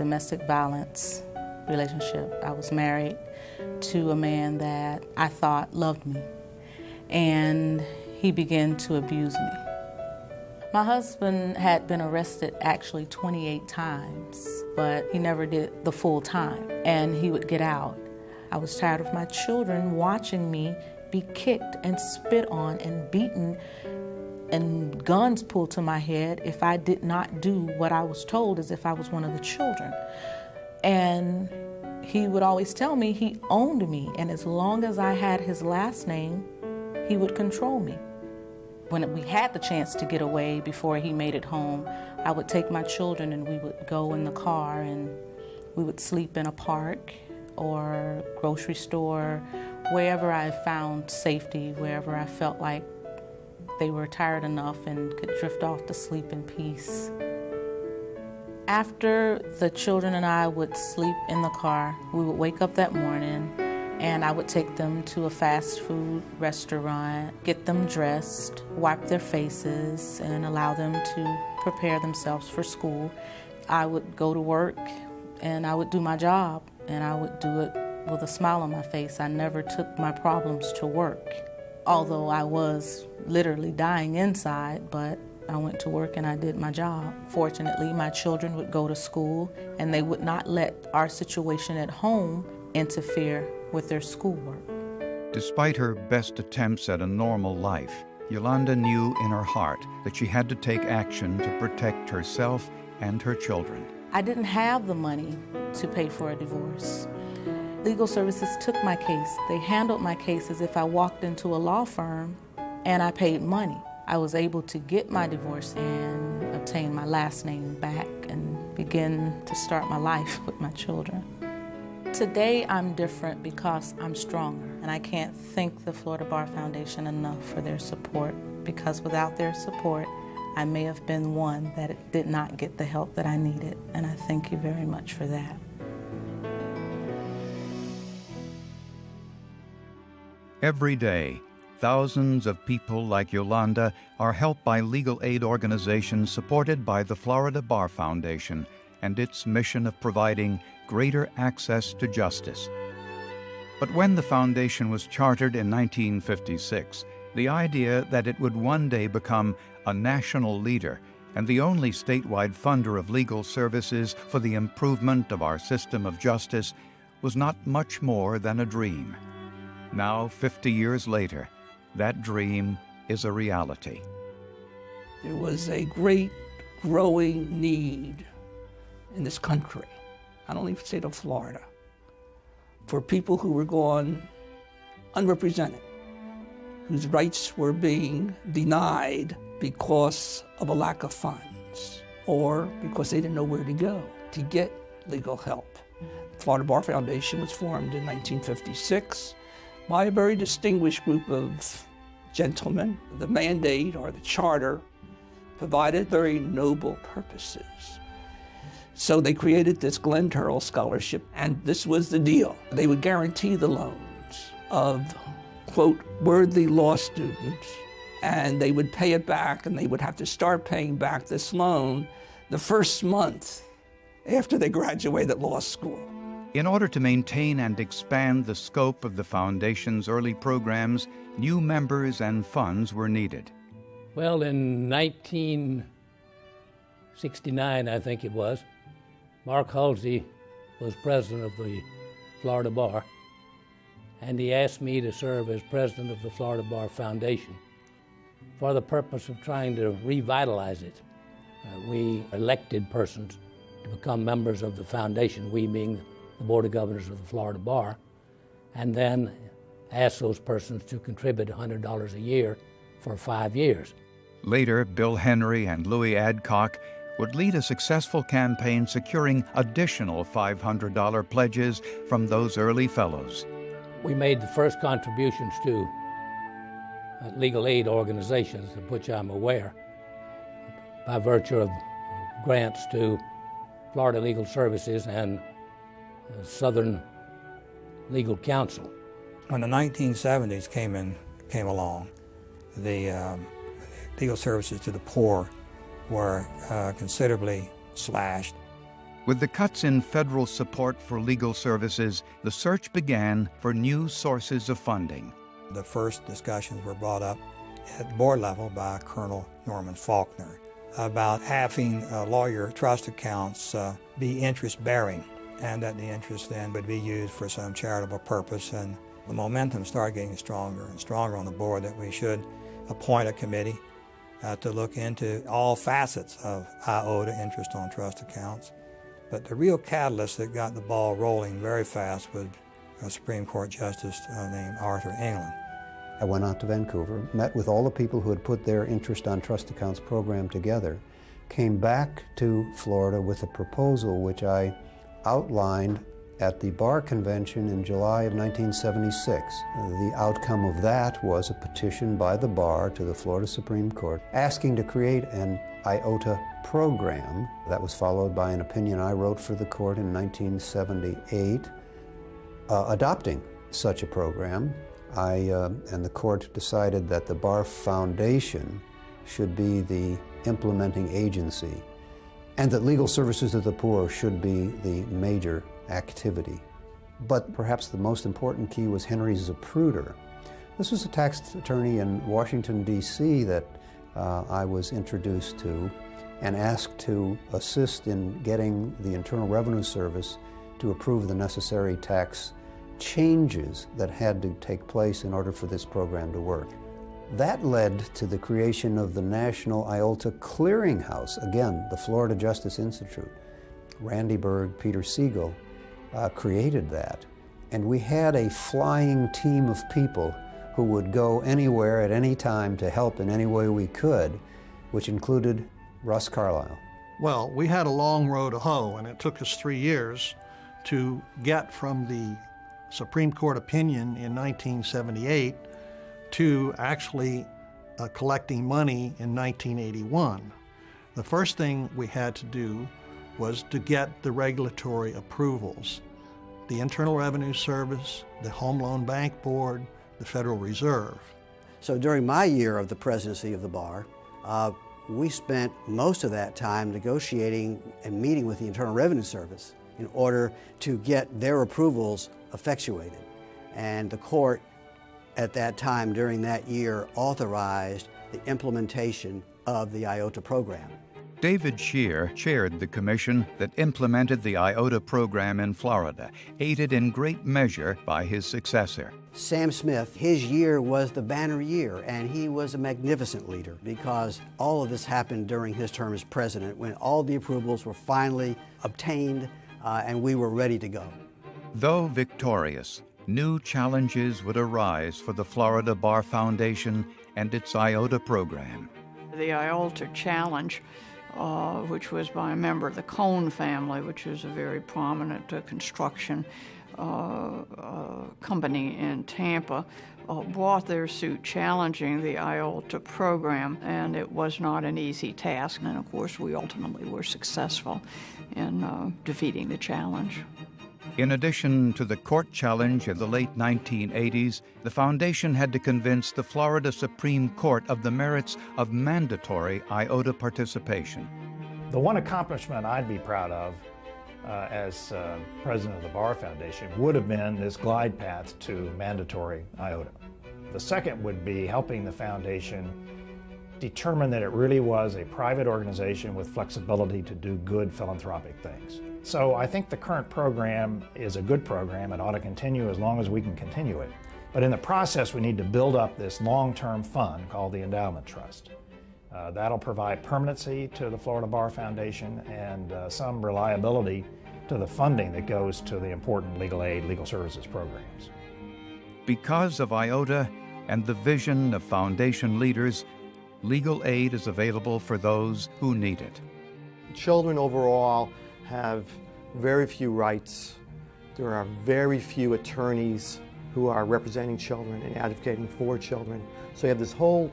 domestic violence relationship. I was married to a man that I thought loved me, and he began to abuse me. My husband had been arrested actually 28 times, but he never did the full time, and he would get out. I was tired of my children watching me be kicked and spit on and beaten and guns pulled to my head if I did not do what I was told as if I was one of the children. And he would always tell me he owned me, and as long as I had his last name, he would control me. When we had the chance to get away before he made it home, I would take my children and we would go in the car and we would sleep in a park or grocery store, wherever I found safety, wherever I felt like they were tired enough and could drift off to sleep in peace. After the children and I would sleep in the car, we would wake up that morning and I would take them to a fast food restaurant, get them dressed, wipe their faces, and allow them to prepare themselves for school. I would go to work and I would do my job, and I would do it with a smile on my face. I never took my problems to work, although I was literally dying inside, but I went to work and I did my job. Fortunately, my children would go to school and they would not let our situation at home interfere with their schoolwork. Despite her best attempts at a normal life, Yolanda knew in her heart that she had to take action to protect herself and her children. I didn't have the money to pay for a divorce. Legal services took my case. They handled my case as if I walked into a law firm and I paid money. I was able to get my divorce and obtain my last name back and begin to start my life with my children. Today I'm different because I'm stronger, and I can't thank the Florida Bar Foundation enough for their support, because without their support, I may have been one that did not get the help that I needed, and I thank you very much for that. Every day, thousands of people like Yolanda are helped by legal aid organizations supported by the Florida Bar Foundation and its mission of providing greater access to justice. But when the foundation was chartered in 1956, the idea that it would one day become a national leader and the only statewide funder of legal services for the improvement of our system of justice was not much more than a dream. Now, 50 years later, that dream is a reality. There was a great growing need in this country, not only the state of Florida, for people who were gone unrepresented, whose rights were being denied because of a lack of funds or because they didn't know where to go to get legal help. The Florida Bar Foundation was formed in 1956 by a very distinguished group of gentlemen. The mandate, or the charter, provided very noble purposes. So they created this Glenn Turrell Scholarship, and this was the deal. They would guarantee the loans of, quote, worthy law students, and they would pay it back, and they would have to start paying back this loan the first month after they graduated law school. In order to maintain and expand the scope of the Foundation's early programs, new members and funds were needed. Well, in 1969, I think it was, Mark Halsey was president of the Florida Bar, and he asked me to serve as president of the Florida Bar Foundation for the purpose of trying to revitalize it. We elected persons to become members of the foundation, we being the Board of Governors of the Florida Bar, and then asked those persons to contribute $100 a year for 5 years. Later, Bill Henry and Louis Adcock would lead a successful campaign securing additional $500 pledges from those early fellows. We made the first contributions to legal aid organizations, of which I'm aware, by virtue of grants to Florida Legal Services and Southern Legal Counsel. When the 1970s came along, the legal services to the poor were considerably slashed. With the cuts in federal support for legal services, the search began for new sources of funding. The first discussions were brought up at board level by Colonel Norman Faulkner about having lawyer trust accounts be interest-bearing, and that the interest then would be used for some charitable purpose. And the momentum started getting stronger and stronger on the board that we should appoint a committee to look into all facets of IOTA interest on trust accounts. But the real catalyst that got the ball rolling very fast was a Supreme Court Justice named Arthur England. I went out to Vancouver, met with all the people who had put their interest on trust accounts program together, came back to Florida with a proposal which I outlined at the Bar Convention in July of 1976. The outcome of that was a petition by the Bar to the Florida Supreme Court asking to create an IOTA program. That was followed by an opinion I wrote for the court in 1978 adopting such a program. And the court decided that the Bar Foundation should be the implementing agency and that legal services to the poor should be the major activity. But perhaps the most important key was Henry Zapruder. This was a tax attorney in Washington, D.C. that I was introduced to and asked to assist in getting the Internal Revenue Service to approve the necessary tax changes that had to take place in order for this program to work. That led to the creation of the National IOTA Clearinghouse, again, the Florida Justice Institute. Randy Berg, Peter Siegel created that. And we had a flying team of people who would go anywhere at any time to help in any way we could, which included Russ Carlisle. Well, we had a long road to hoe, and it took us 3 years to get from the Supreme Court opinion in 1978 to actually collecting money in 1981. The first thing we had to do was to get the regulatory approvals. The Internal Revenue Service, the Home Loan Bank Board, the Federal Reserve. So during my year of the presidency of the Bar, we spent most of that time negotiating and meeting with the Internal Revenue Service in order to get their approvals effectuated. And the court at that time during that year authorized the implementation of the IOTA program. David Scheer chaired the commission that implemented the IOTA program in Florida, aided in great measure by his successor. Sam Smith, his year was the banner year, and he was a magnificent leader because all of this happened during his term as president when all the approvals were finally obtained and we were ready to go. Though victorious, new challenges would arise for the Florida Bar Foundation and its IOTA program. The IOTA challenge, which was by a member of the Cone family, which is a very prominent construction company in Tampa, brought their suit challenging the IOTA program, and it was not an easy task. And of course, we ultimately were successful in defeating the challenge. In addition to the court challenge in the late 1980s, the foundation had to convince the Florida Supreme Court of the merits of mandatory IOTA participation. The one accomplishment I'd be proud of as president of the Bar Foundation would have been this glide path to mandatory IOTA. The second would be helping the foundation determine that it really was a private organization with flexibility to do good philanthropic things. So I think the current program is a good program. It ought to continue as long as we can continue it. But in the process, we need to build up this long-term fund called the Endowment Trust. That'll provide permanency to the Florida Bar Foundation and some reliability to the funding that goes to the important legal aid, legal services programs. Because of IOTA and the vision of foundation leaders, legal aid is available for those who need it. Children overall have very few rights. There are very few attorneys who are representing children and advocating for children. So you have this whole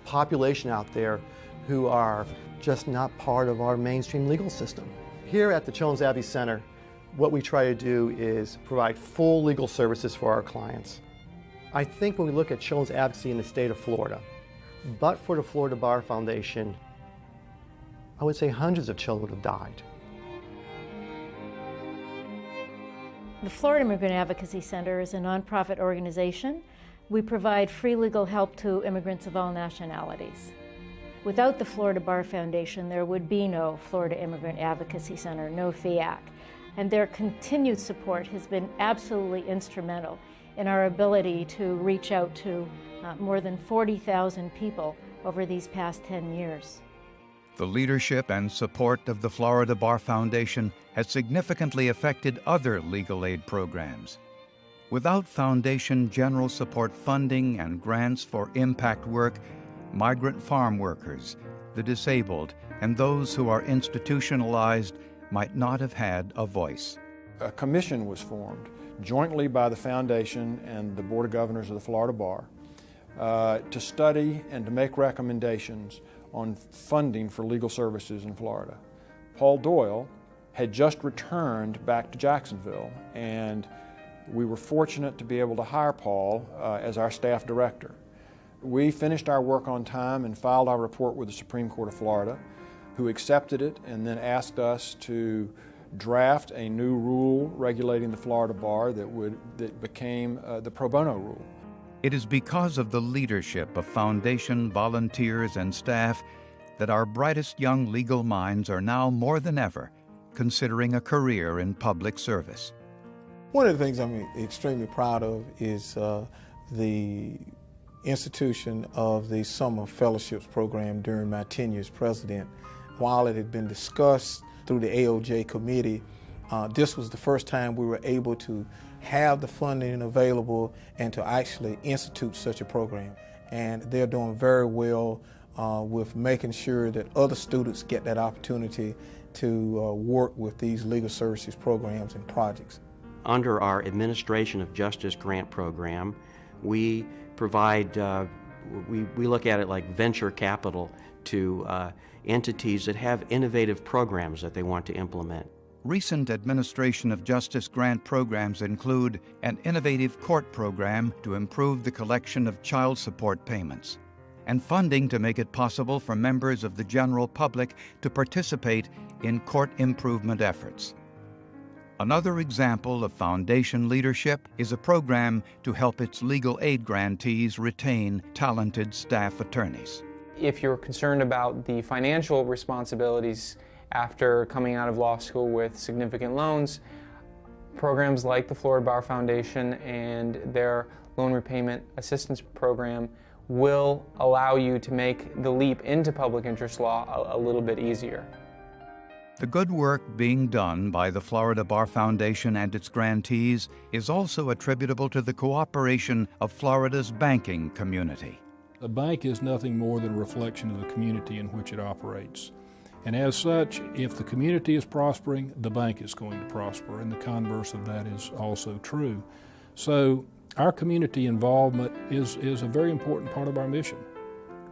population out there who are just not part of our mainstream legal system. Here at the Children's Advocacy Center, what we try to do is provide full legal services for our clients. I think when we look at children's advocacy in the state of Florida, but for the Florida Bar Foundation, I would say hundreds of children would have died. The Florida Immigrant Advocacy Center is a nonprofit organization. We provide free legal help to immigrants of all nationalities. Without the Florida Bar Foundation, there would be no Florida Immigrant Advocacy Center, no FIAC. And their continued support has been absolutely instrumental in our ability to reach out to more than 40,000 people over these past 10 years. The leadership and support of the Florida Bar Foundation has significantly affected other legal aid programs. Without Foundation general support funding and grants for impact work, migrant farm workers, the disabled, and those who are institutionalized might not have had a voice. A commission was formed jointly by the Foundation and the Board of Governors of the Florida Bar to study and to make recommendations on funding for legal services in Florida. Paul Doyle had just returned back to Jacksonville, and we were fortunate to be able to hire Paul as our staff director. We finished our work on time and filed our report with the Supreme Court of Florida, who accepted it and then asked us to draft a new rule regulating the Florida Bar that became the pro bono rule. It is because of the leadership of Foundation volunteers and staff that our brightest young legal minds are now more than ever considering a career in public service. One of the things I'm extremely proud of is the institution of the Summer Fellowships Program during my tenure as president. While it had been discussed through the AOJ committee, this was the first time we were able to have the funding available and to actually institute such a program. And they're doing very well with making sure that other students get that opportunity to work with these legal services programs and projects. Under our Administration of Justice grant program, we provide, we look at it like venture capital to entities that have innovative programs that they want to implement. Recent Administration of Justice grant programs include an innovative court program to improve the collection of child support payments, and funding to make it possible for members of the general public to participate in court improvement efforts. Another example of Foundation leadership is a program to help its legal aid grantees retain talented staff attorneys. If you're concerned about the financial responsibilities after coming out of law school with significant loans, programs like the Florida Bar Foundation and their loan repayment assistance program will allow you to make the leap into public interest law a little bit easier. The good work being done by the Florida Bar Foundation and its grantees is also attributable to the cooperation of Florida's banking community. A bank is nothing more than a reflection of the community in which it operates. And as such, if the community is prospering, the bank is going to prosper, and the converse of that is also true. So our community involvement is a very important part of our mission.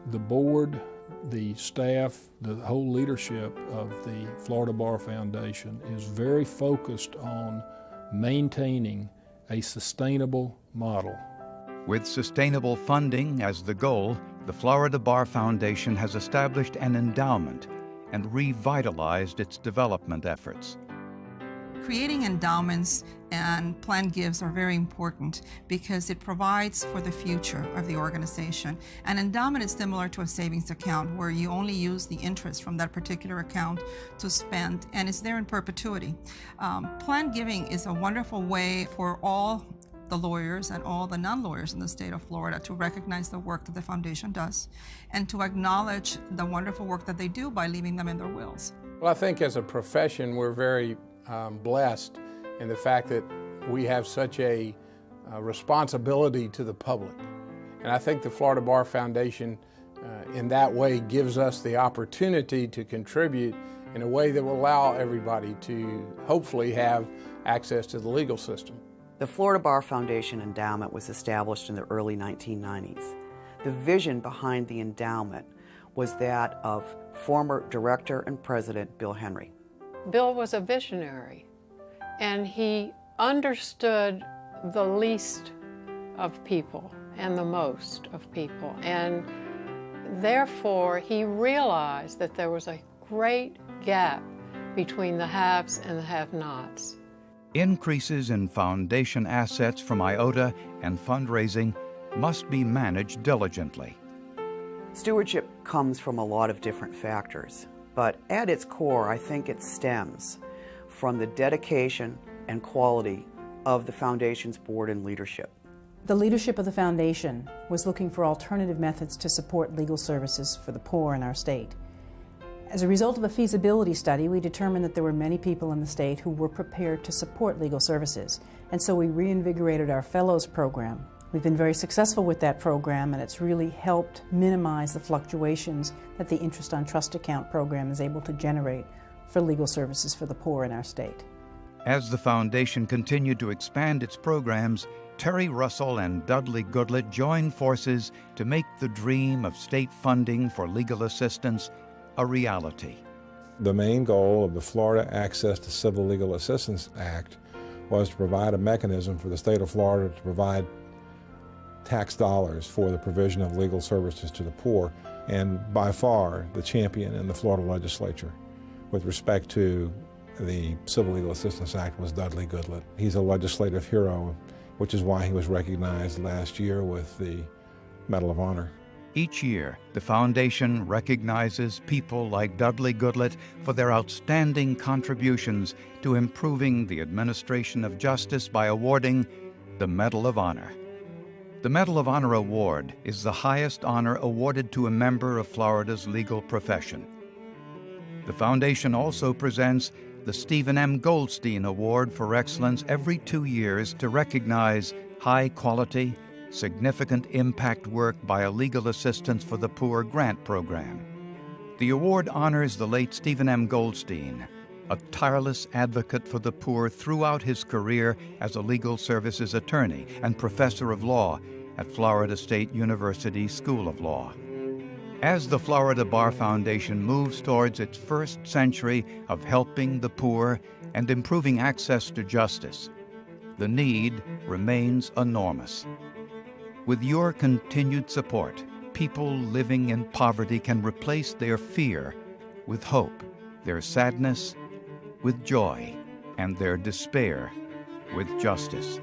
The board, the staff, the whole leadership of the Florida Bar Foundation is very focused on maintaining a sustainable model. With sustainable funding as the goal, the Florida Bar Foundation has established an endowment and revitalized its development efforts. Creating endowments and planned gifts are very important because it provides for the future of the organization. An endowment is similar to a savings account where you only use the interest from that particular account to spend, and it's there in perpetuity. Planned giving is a wonderful way for all the lawyers and all the non-lawyers in the state of Florida to recognize the work that the foundation does and to acknowledge the wonderful work that they do by leaving them in their wills. Well, I think as a profession we're very blessed in the fact that we have such a responsibility to the public. And I think the Florida Bar Foundation in that way gives us the opportunity to contribute in a way that will allow everybody to hopefully have access to the legal system. The Florida Bar Foundation endowment was established in the early 1990s. The vision behind the endowment was that of former director and president Bill Henry. Bill was a visionary, and he understood the least of people and the most of people, and therefore he realized that there was a great gap between the haves and the have-nots. Increases in foundation assets from IOTA and fundraising must be managed diligently. Stewardship comes from a lot of different factors, but at its core, I think it stems from the dedication and quality of the Foundation's board and leadership. The leadership of the Foundation was looking for alternative methods to support legal services for the poor in our state. As a result of a feasibility study, we determined that there were many people in the state who were prepared to support legal services, and so we reinvigorated our Fellows program. We've been very successful with that program, and it's really helped minimize the fluctuations that the Interest on Trust Account program is able to generate for legal services for the poor in our state. As the Foundation continued to expand its programs, Terry Russell and Dudley Goodlett joined forces to make the dream of state funding for legal assistance a reality. The main goal of the Florida Access to Civil Legal Assistance Act was to provide a mechanism for the state of Florida to provide tax dollars for the provision of legal services to the poor, and by far the champion in the Florida legislature with respect to the Civil Legal Assistance Act was Dudley Goodlett. He's a legislative hero, which is why he was recognized last year with the Medal of Honor. Each year, the Foundation recognizes people like Dudley Goodlett for their outstanding contributions to improving the administration of justice by awarding the Medal of Honor. The Medal of Honor Award is the highest honor awarded to a member of Florida's legal profession. The Foundation also presents the Stephen M. Goldstein Award for Excellence every 2 years to recognize high-quality, significant impact work by a Legal Assistance for the Poor grant program. The award honors the late Stephen M. Goldstein, a tireless advocate for the poor throughout his career as a legal services attorney and professor of law at Florida State University School of Law. As the Florida Bar Foundation moves towards its first century of helping the poor and improving access to justice, the need remains enormous. With your continued support, people living in poverty can replace their fear with hope, their sadness with joy, and their despair with justice.